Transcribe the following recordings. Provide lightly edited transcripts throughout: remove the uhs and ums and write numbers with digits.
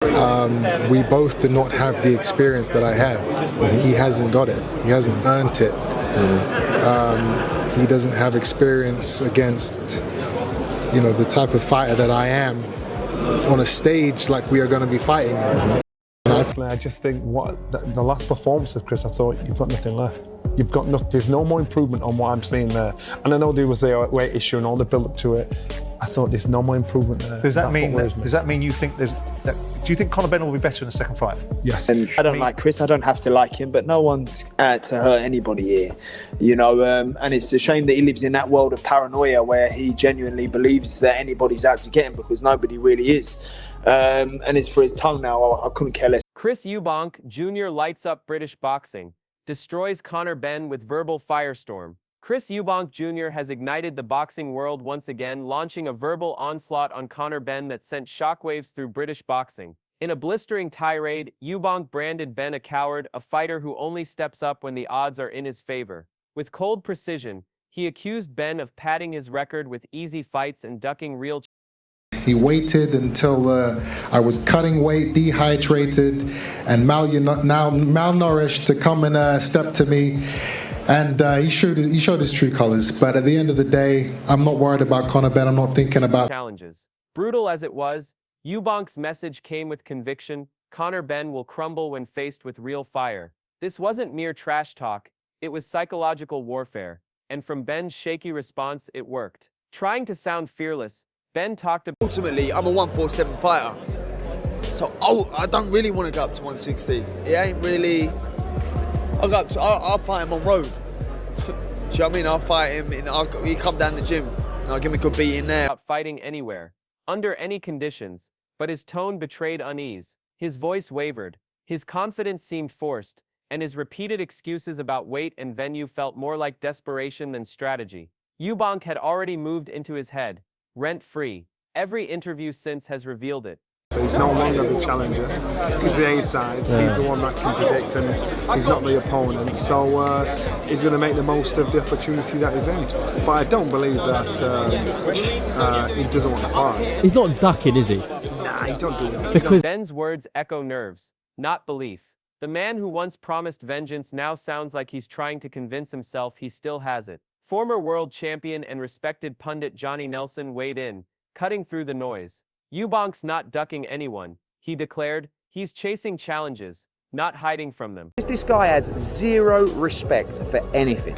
We both do not have the experience that I have. He hasn't got it. He hasn't earned it. He doesn't have experience against, the type of fighter that I am on a stage like we are going to be fighting in. Personally, I just think the last performance of Chris, I thought you've got nothing left. You've got nothing. There's no more improvement on what I'm seeing there. And I know there was a weight issue and all the build up to it. I thought there's no more improvement there. Does that mean you think do you think Conor Benn will be better in the second fight? Yes. I don't like Chris. I don't have to like him, but no one's out to hurt anybody here, and it's a shame that he lives in that world of paranoia where he genuinely believes that anybody's out to get him, because nobody really is. And it's for his tongue now. I couldn't care less. Chris Eubank Jr. lights up British boxing, destroys Conor Benn with verbal firestorm. Chris Eubank Jr. has ignited the boxing world once again, launching a verbal onslaught on Conor Benn that sent shockwaves through British boxing. In a blistering tirade, Eubank branded Benn a coward, a fighter who only steps up when the odds are in his favor. With cold precision, he accused Benn of padding his record with easy fights and ducking real. He waited until I was cutting weight, dehydrated, and malnourished to come and step to me. And he showed his true colors. But at the end of the day, I'm not worried about Conor Benn. I'm not thinking about challenges. Brutal as it was, Eubank's message came with conviction. Conor Benn will crumble when faced with real fire. This wasn't mere trash talk. It was psychological warfare. And from Benn's shaky response, it worked. Trying to sound fearless, Benn talked about... Ultimately, I'm a 147 fighter. So I don't really want to go up to 160. It ain't really... I'll fight him on road. Do you know what I mean? I'll fight him, he come down the gym, and I'll give him a good beating there. Fighting anywhere, under any conditions, but his tone betrayed unease. His voice wavered, his confidence seemed forced, and his repeated excuses about weight and venue felt more like desperation than strategy. Eubank had already moved into his head, rent-free. Every interview since has revealed it. He's no longer the challenger. He's the A-side. He's the one that can predict, and he's not the opponent. So he's going to make the most of the opportunity that he's in. But I don't believe that he doesn't want to fight. He's not ducking, is he? Nah, he don't do that. Because Benn's words echo nerves, not belief. The man who once promised vengeance now sounds like he's trying to convince himself he still has it. Former world champion and respected pundit Johnny Nelson weighed in, cutting through the noise. Eubank's not ducking anyone, he declared. He's chasing challenges, not hiding from them. This guy has zero respect for anything.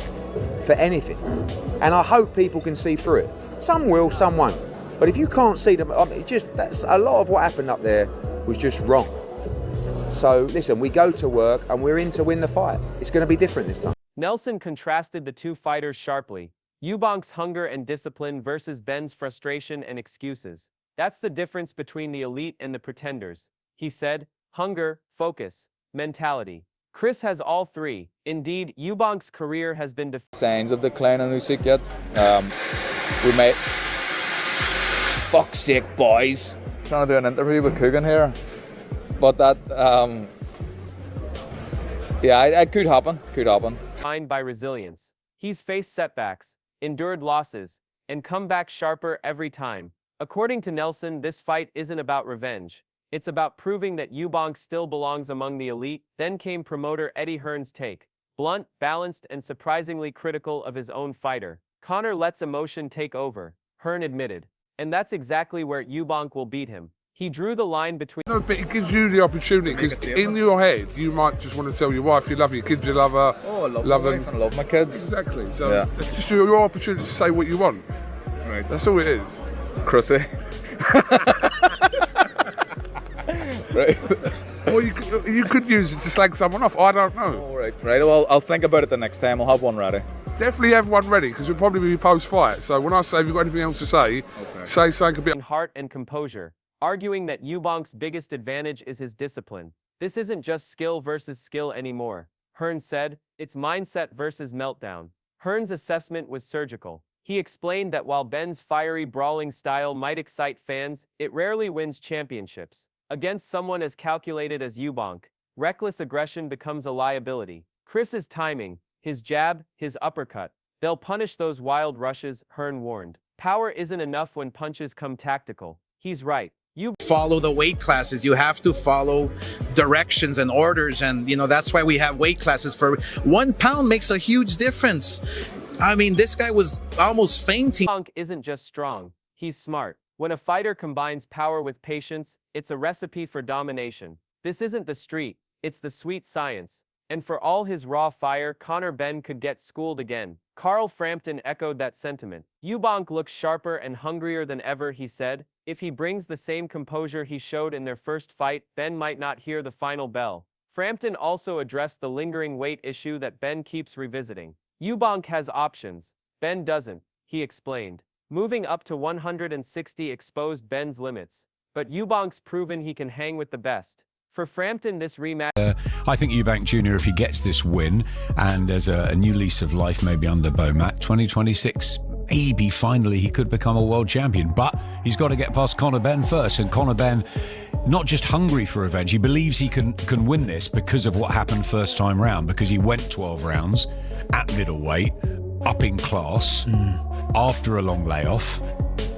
And I hope people can see through it. Some will, some won't. But if you can't see them, that's a lot of what happened up there was just wrong. So listen, we go to work and we're in to win the fight. It's going to be different this time. Nelson contrasted the two fighters sharply. Eubank's hunger and discipline versus Benn's frustration and excuses. That's the difference between the elite and the pretenders. He said, hunger, focus, mentality. Chris has all three. Indeed, Eubank's career has been signs of decline in Usyk yet. We might... Fuck's sake, boys. Trying to do an interview with Coogan here. But that, yeah, it could happen. Defined by resilience. He's faced setbacks, endured losses, and come back sharper every time. According to Nelson, this fight isn't about revenge. It's about proving that Eubank still belongs among the elite. Then came promoter Eddie Hearn's take. Blunt, balanced, and surprisingly critical of his own fighter. Conor lets emotion take over, Hearn admitted. And that's exactly where Eubank will beat him. He drew the line between... No, but it gives you the opportunity, because in your head, you might just want to tell your wife you love your kids, you love her. Oh, I love them. I love my kids. Exactly. So yeah. It's just your opportunity to say what you want. Right. That's all it is. Chrissy. Right. Or you could use it to slag someone off. I don't know. All right. Well, I'll think about it the next time. I'll have one ready. Definitely have one ready, because it'll probably be post-fight. So when I say, have you got anything else to say, say something a bit... Heart and composure, arguing that Eubank's biggest advantage is his discipline. This isn't just skill versus skill anymore. Hearn said, it's mindset versus meltdown. Hearn's assessment was surgical. He explained that while Benn's fiery brawling style might excite fans, it rarely wins championships. Against someone as calculated as Eubank, reckless aggression becomes a liability. Chris's timing, his jab, his uppercut, they'll punish those wild rushes, Hearn warned. Power isn't enough when punches come tactical. He's right. Follow the weight classes. You have to follow directions and orders, and that's why we have weight classes. For 1 pound makes a huge difference. I mean, this guy was almost fainting. Eubank isn't just strong, he's smart. When a fighter combines power with patience, it's a recipe for domination. This isn't the street, it's the sweet science. And for all his raw fire, Conor Benn could get schooled again. Carl Frampton echoed that sentiment. Eubank looks sharper and hungrier than ever, he said. If he brings the same composure he showed in their first fight, Benn might not hear the final bell. Frampton also addressed the lingering weight issue that Benn keeps revisiting. Eubank has options, Benn doesn't, he explained. Moving up to 160 exposed Benn's limits. But Eubank's proven he can hang with the best. For Frampton, this rematch... I think Eubank Jr., if he gets this win, and there's a new lease of life maybe under Bomat, 2026, maybe finally he could become a world champion. But he's got to get past Conor Benn first, and Conor Benn, not just hungry for revenge, he believes he can win this because of what happened first time round, because he went 12 rounds at middleweight, up in class, after a long layoff.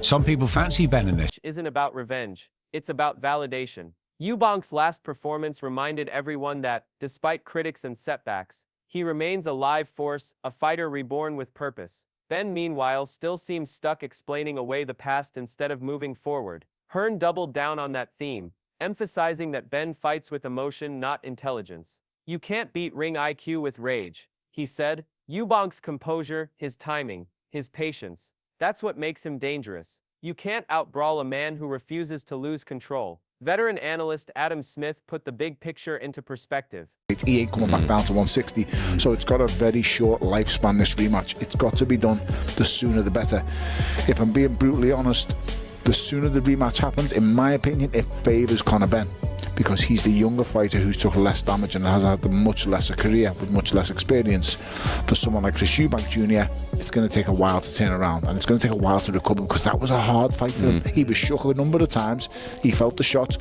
Some people fancy Benn in this. Isn't about revenge, it's about validation. Eubank's last performance reminded everyone that, despite critics and setbacks, he remains a live force, a fighter reborn with purpose. Benn, meanwhile, still seems stuck explaining away the past instead of moving forward. Hearn doubled down on that theme, emphasizing that Benn fights with emotion, not intelligence. You can't beat ring IQ with rage, he said. Eubank's composure, his timing, his patience, that's what makes him dangerous. You can't outbrawl a man who refuses to lose control. Veteran analyst Adam Smith put the big picture into perspective. He ain't coming back down to 160, so it's got a very short lifespan, this rematch. It's got to be done, the sooner the better. If I'm being brutally honest, the sooner the rematch happens, in my opinion, it favours Conor Benn, because he's the younger fighter who's took less damage and has had a much lesser career with much less experience. For someone like Chris Eubank Jr., it's going to take a while to turn around, and it's going to take a while to recover, because that was a hard fight for him. He was shook a number of times, he felt the shot.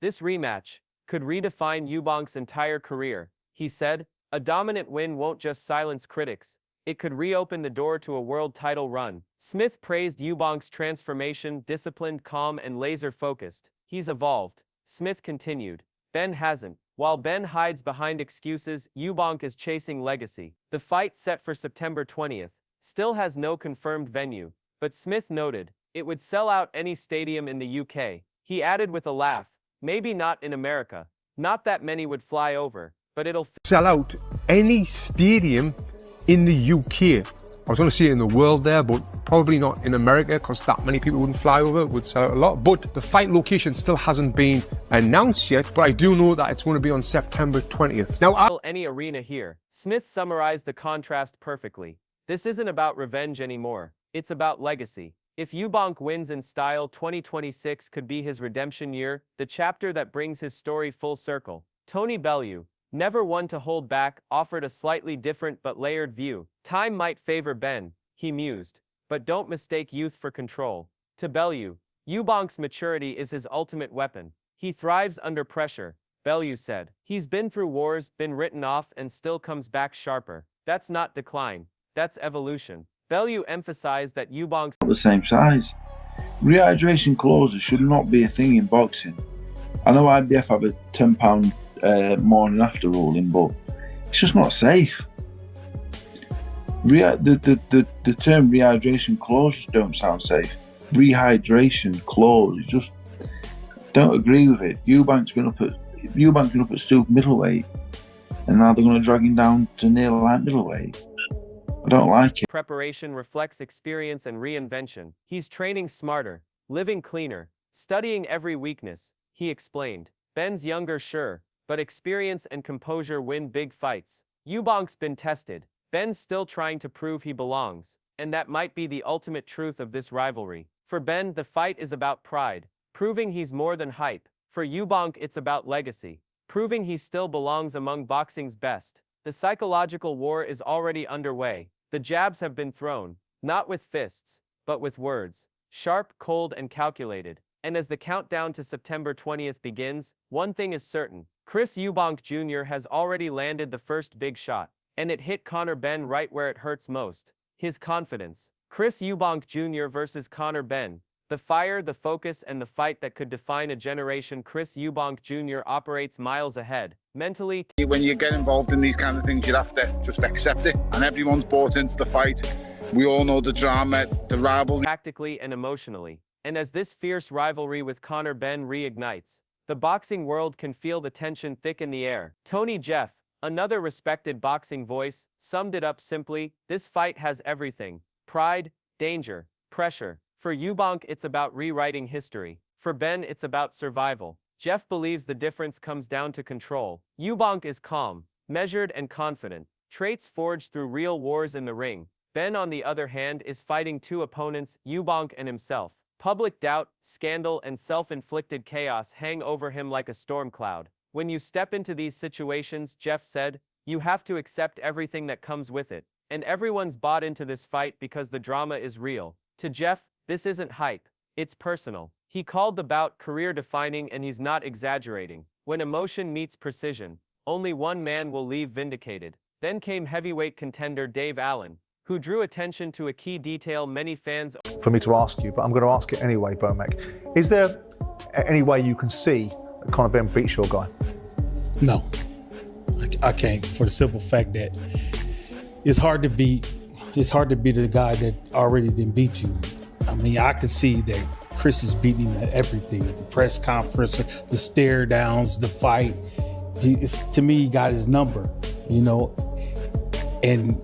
This rematch could redefine Eubank's entire career, he said. A dominant win won't just silence critics, it could reopen the door to a world title run. Smith praised Eubank's transformation, disciplined, calm, and laser-focused. He's evolved. Smith continued. Benn hasn't. While Benn hides behind excuses, Eubank is chasing legacy. The fight, set for September 20th, still has no confirmed venue, but Smith noted, it would sell out any stadium in the UK. He added with a laugh, maybe not in America. Not that many would fly over, but it'll sell out any stadium in the UK. I was going to say in the world there, but probably not in America, because that many people wouldn't fly over, it would sell out a lot. But the fight location still hasn't been announced yet, but I do know that it's going to be on September 20th. Now, any arena here. Smith summarized the contrast perfectly. This isn't about revenge anymore. It's about legacy. If Eubank wins in style, 2026 could be his redemption year, the chapter that brings his story full circle. Tony Bellew, never one to hold back, offered a slightly different but layered view. Time might favor Benn, he mused, but don't mistake youth for control. To Bellew, Eubank's maturity is his ultimate weapon. He thrives under pressure, Bellew said. He's been through wars, been written off, and still comes back sharper. That's not decline, that's evolution. Bellew emphasized that Eubank's the same size. Rehydration clauses should not be a thing in boxing. I know IBF have a £10 morning after ruling, but it's just not safe. The term rehydration clauses don't sound safe. Rehydration clause, just don't agree with it. Eubank's been up at super middleweight, and now they're going to drag him down to near light middleweight. I don't like it. Preparation reflects experience and reinvention. He's training smarter, living cleaner, studying every weakness, he explained. Benn's younger, sure, but experience and composure win big fights. Eubank's been tested. Benn's still trying to prove he belongs, and that might be the ultimate truth of this rivalry. For Benn, the fight is about pride, proving he's more than hype. For Eubank, it's about legacy, proving he still belongs among boxing's best. The psychological war is already underway. The jabs have been thrown, not with fists, but with words, sharp, cold, and calculated. And as the countdown to September 20th begins, one thing is certain. Chris Eubank Jr. has already landed the first big shot, and it hit Conor Benn right where it hurts most, his confidence. Chris Eubank Jr. versus Conor Benn, The fire, the focus, and the fight that could define a generation. Chris Eubank Jr. operates miles ahead, mentally. When you get involved in these kind of things, you have to just accept it. And everyone's bought into the fight. We all know the drama, the rivalry. Tactically and emotionally. And as this fierce rivalry with Conor Benn reignites, the boxing world can feel the tension thick in the air. Tony Jeff, another respected boxing voice, summed it up simply: this fight has everything. Pride, danger, pressure. For Eubank, it's about rewriting history. For Benn, it's about survival. Jeff believes the difference comes down to control. Eubank is calm, measured, and confident, traits forged through real wars in the ring. Benn, on the other hand, is fighting two opponents, Eubank and himself. Public doubt, scandal, and self-inflicted chaos hang over him like a storm cloud. When you step into these situations, Jeff said, you have to accept everything that comes with it. And everyone's bought into this fight because the drama is real. To Jeff, this isn't hype, it's personal. He called the bout career-defining, and he's not exaggerating. When emotion meets precision, only one man will leave vindicated. Then came heavyweight contender Dave Allen, who drew attention to a key detail many fans... For me to ask you, but I'm going to ask it anyway, Bomac. Is there any way you can see that Conor Benn beats your guy? No, I can't, for the simple fact that it's hard to beat the guy that already didn't beat you. I mean, I can see that Chris is beating him at everything. The press conference, the stare downs, the fight. To me, he got his number, you know. And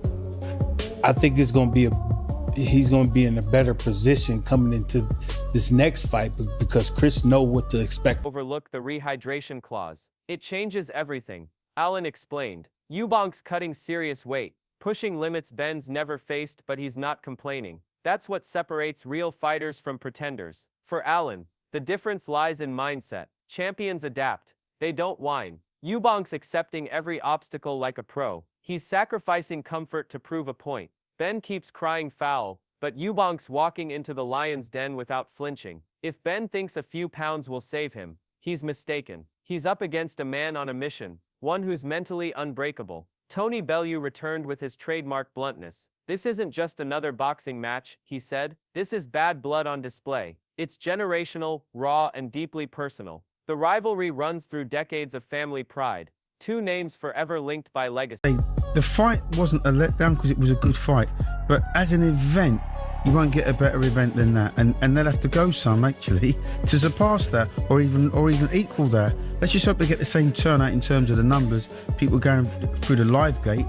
I think he's going to be in a better position coming into this next fight because Chris knows what to expect. Overlook the rehydration clause. It changes everything. Allen explained. Eubank's cutting serious weight, pushing limits Benn's never faced, but he's not complaining. That's what separates real fighters from pretenders. For Allen, the difference lies in mindset. Champions adapt. They don't whine. Eubank's accepting every obstacle like a pro. He's sacrificing comfort to prove a point. Benn keeps crying foul, but Eubank's walking into the lion's den without flinching. If Benn thinks a few pounds will save him, he's mistaken. He's up against a man on a mission, one who's mentally unbreakable. Tony Bellew returned with his trademark bluntness. This isn't just another boxing match, he said. This is bad blood on display. It's generational, raw, and deeply personal. The rivalry runs through decades of family pride. Two names forever linked by legacy. The fight wasn't a letdown because it was a good fight, but as an event, you won't get a better event than that, and they'll have to go some actually to surpass that, or even equal that. Let's just hope they get the same turnout in terms of the numbers, people going through the live gate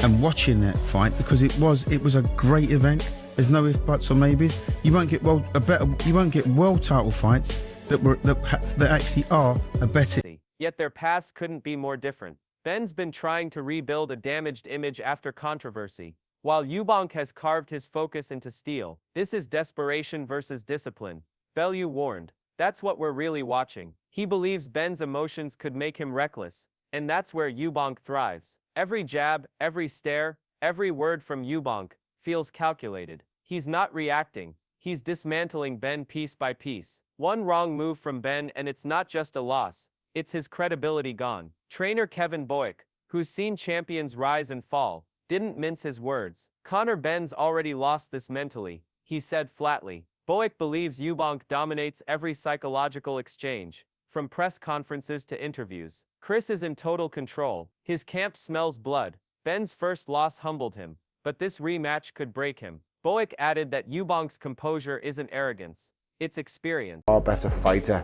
and watching that fight, because it was a great event. There's no ifs, buts, or maybes. You won't get world title fights that actually are a better. Yet their paths couldn't be more different. Benn's been trying to rebuild a damaged image after controversy, while Eubank has carved his focus into steel. This is desperation versus discipline. Bellew warned. That's what we're really watching. He believes Benn's emotions could make him reckless, and that's where Eubank thrives. Every jab, every stare, every word from Eubank feels calculated. He's not reacting. He's dismantling Benn piece by piece. One wrong move from Benn and it's not just a loss. It's his credibility gone. Trainer Kevin Boyk, who's seen champions rise and fall, didn't mince his words. Conor Benn's already lost this mentally, he said flatly. Boyk believes Eubank dominates every psychological exchange, from press conferences to interviews. Chris is in total control. His camp smells blood. Benn's first loss humbled him, but this rematch could break him. Boyk added that Eubank's composure isn't arrogance, it's experience. Far better fighter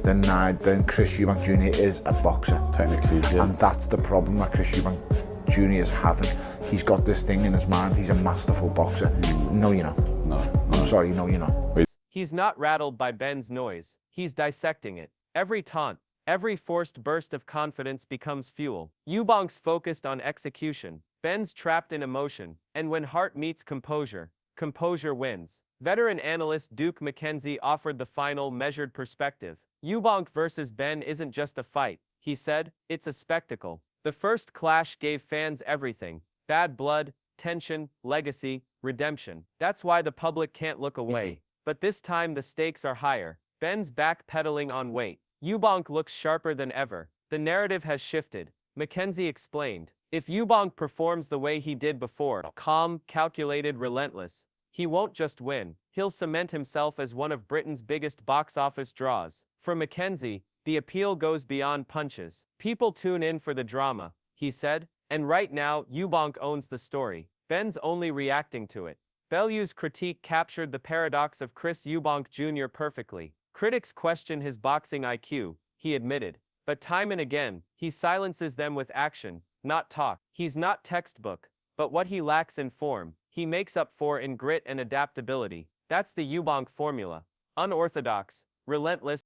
than Chris Eubank Jr. is a boxer. Technically, yeah. And that's the problem that Chris Eubank Jr. is having. He's got this thing in his mind, he's a masterful boxer. No, you're not. No. I'm sorry, no, you're not. He's not rattled by Benn's noise. He's dissecting it. Every taunt, every forced burst of confidence becomes fuel. Eubank's focused on execution. Benn's trapped in emotion. And when heart meets composure, composure wins. Veteran analyst Duke McKenzie offered the final, measured perspective. Eubank versus Benn isn't just a fight, he said, it's a spectacle. The first clash gave fans everything. Bad blood, tension, legacy, redemption. That's why the public can't look away. But this time the stakes are higher. Benn's backpedaling on weight. Eubank looks sharper than ever. The narrative has shifted. McKenzie explained. If Eubank performs the way he did before, calm, calculated, relentless, He won't just win, he'll cement himself as one of Britain's biggest box office draws. For Mackenzie, the appeal goes beyond punches. People tune in for the drama, he said, and right now, Eubank owns the story. Benn's only reacting to it. Bellew's critique captured the paradox of Chris Eubank Jr. perfectly. Critics question his boxing IQ, he admitted. But time and again, he silences them with action, not talk. He's not textbook, but what he lacks in form, he makes up for in grit and adaptability. That's the Eubank formula. Unorthodox, relentless,